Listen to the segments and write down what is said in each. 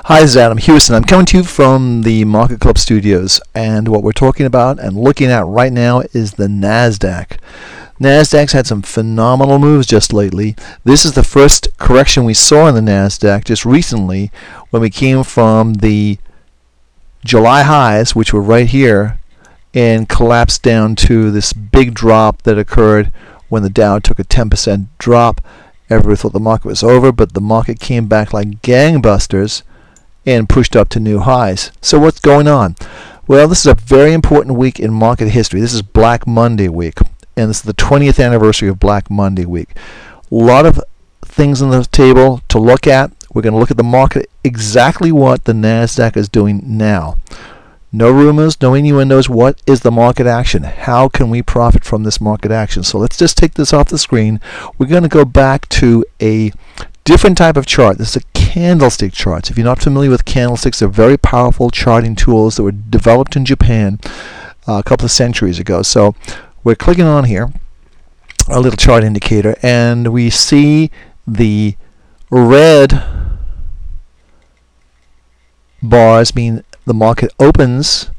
Hi, this is Adam Houston. I'm coming to you from the Market Club studios, and what we're talking about and looking at right now is the NASDAQ. NASDAQ's had some phenomenal moves just lately. This is the first correction we saw in the NASDAQ just recently when we came from the July highs, which were right here, and collapsed down to this big drop that occurred when the Dow took a 10% drop. Everybody thought the market was over, but the market came back like gangbusters and pushed up to new highs. So what's going on? Well, this is a very important week in market history. This is Black Monday week, and this is the 20th anniversary of Black Monday week. A lot of things on the table to look at. We're going to look at the market, exactly what the NASDAQ is doing now. No rumors, no innuendos. What is the market action? How can we profit from this market action? So let's just take this off the screen. We're going to go back to a different type of chart. This is a candlestick chart. If you're not familiar with candlesticks, they're very powerful charting tools that were developed in Japan a couple of centuries ago. So we're clicking on here, our little chart indicator, and we see the red bars mean the market opens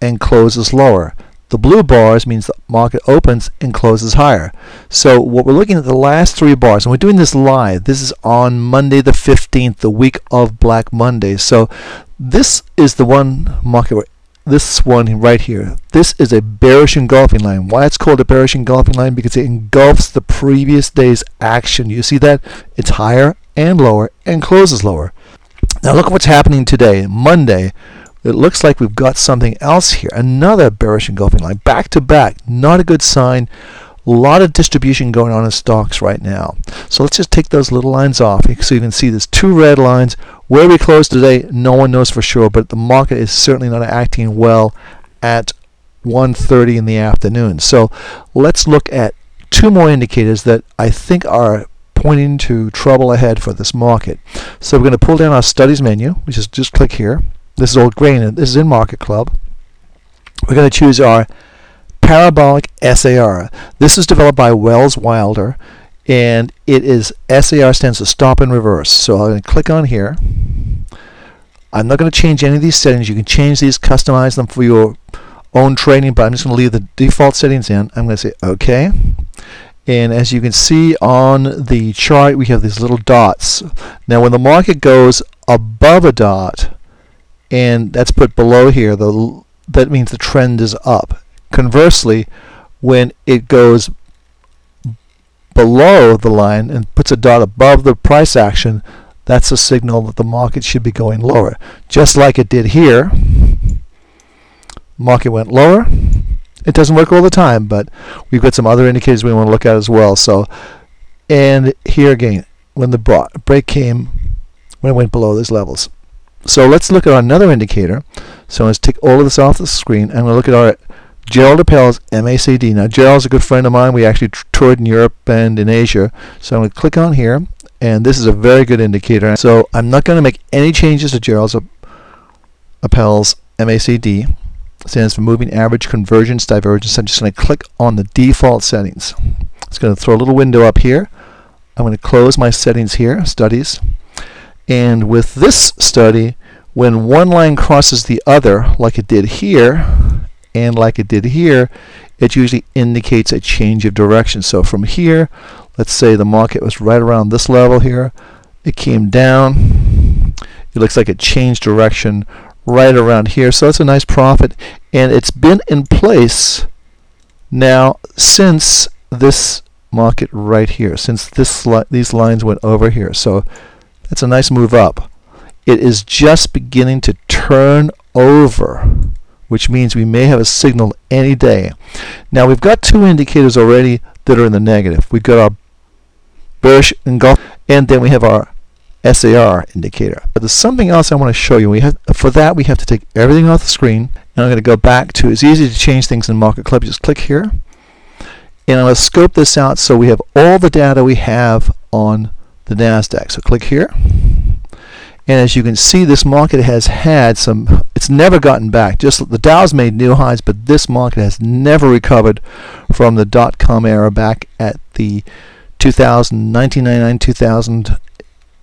and closes lower. The blue bars means the market opens and closes higher. So what we're looking at, the last three bars, and we're doing this live. This is on Monday the 15th, the week of Black Monday. So this is the one market where this one right here, this is a bearish engulfing line. Why it's called a bearish engulfing line? Because it engulfs the previous day's action. You see that? It's higher and lower and closes lower. Now look at what's happening today, Monday. It looks like we've got something else here, another bearish engulfing line, back to back. Not a good sign. A lot of distribution going on in stocks right now. So let's just take those little lines off so you can see there's two red lines. Where we close today, no one knows for sure, but the market is certainly not acting well at 1:30 in the afternoon. So let's look at two more indicators that I think are pointing to trouble ahead for this market. So we're going to pull down our studies menu, which is just click here. This is old grain, and this is in Market Club. We're going to choose our parabolic SAR. This is developed by Wells Wilder, and it is SAR stands for stop and reverse. So I'm going to click on here. I'm not going to change any of these settings. You can change these, customize them for your own trading, but I'm just going to leave the default settings in. I'm going to say OK. And as you can see on the chart, we have these little dots. Now when the market goes above a dot, and that's put below here, that means the trend is up. Conversely, when it goes below the line and puts a dot above the price action, that's a signal that the market should be going lower. Just like it did here, market went lower. It doesn't work all the time, but we've got some other indicators we want to look at as well. So, and here again, when the break came, when it went below these levels. So let's look at another indicator. So let's take all of this off the screen. I'm going to look at our Gerald Appel's MACD. Now Gerald's a good friend of mine. We actually toured in Europe and in Asia. So I'm going to click on here, and this is a very good indicator. So I'm not going to make any changes to Gerald Appel's MACD. It stands for Moving Average Convergence Divergence. I'm just going to click on the default settings. It's going to throw a little window up here. I'm going to close my settings here, studies. And with this study, when one line crosses the other, like it did here, and like it did here, it usually indicates a change of direction. So from here, let's say the market was right around this level here. It came down. It looks like it changed direction right around here. So it's a nice profit. And it's been in place now since this market right here, since these lines went over here. So it's a nice move up. It is just beginning to turn over, which means we may have a signal any day. Now we've got two indicators already that are in the negative. We've got our bearish engulf, and then we have our SAR indicator. But there's something else I want to show you. For that we have to take everything off the screen, and I'm going to go back to, it's easy to change things in Market Club. Just click here, and I'm going to scope this out so we have all the data we have on the NASDAQ. So click here, and as you can see, this market has had some, it's never gotten back. Just the Dow's made new highs, but this market has never recovered from the dot-com era back at the 1999, 2000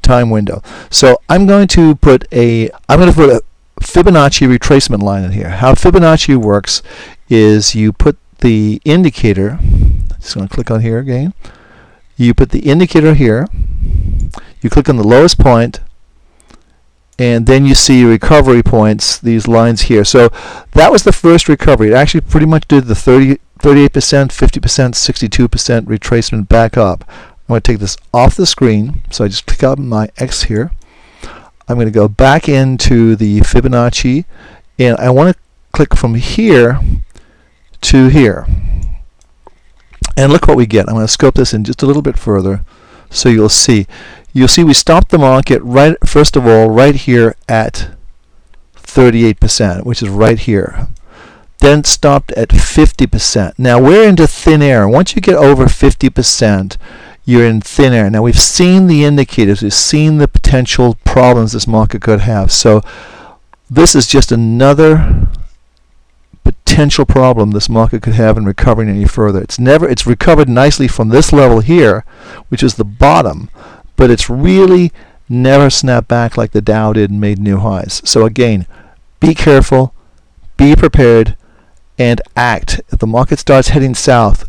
time window. So I'm going to put a Fibonacci retracement line in here. How Fibonacci works is you put the indicator, just going to click on here again, you put the indicator here, you click on the lowest point, and then you see recovery points, these lines here. So that was the first recovery. It actually pretty much did the 38%, 50%, 62% retracement back up. I'm going to take this off the screen, so I just click on my X here. I'm going to go back into the Fibonacci, and I want to click from here to here. And look what we get. I'm going to scope this in just a little bit further so you'll see. You'll see we stopped the market right, first of all, right here at 38%, which is right here. Then stopped at 50%. Now we're into thin air. Once you get over 50%, you're in thin air. Now we've seen the indicators. We've seen the potential problems this market could have. So this is just another potential problem this market could have in recovering any further. It's recovered nicely from this level here, which is the bottom, but it's really never snapped back like the Dow did and made new highs. So again, be careful, be prepared, and act. If the market starts heading south,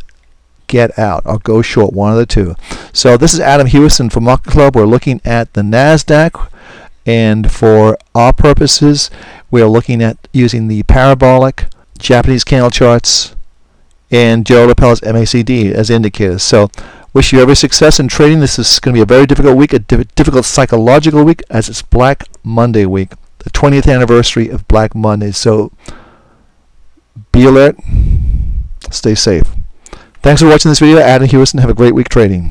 get out or go short, one of the two. So this is Adam Hewison from Market Club. We're looking at the NASDAQ, and for our purposes, we're looking at using the parabolic, Japanese candle charts, and Joe Lapel's MACD as indicators. So wish you every success in trading. This is going to be a very difficult week, a difficult psychological week, as it's Black Monday week, the 20th anniversary of Black Monday. So be alert, stay safe. Thanks for watching this video. Adam Hewison. Have a great week trading.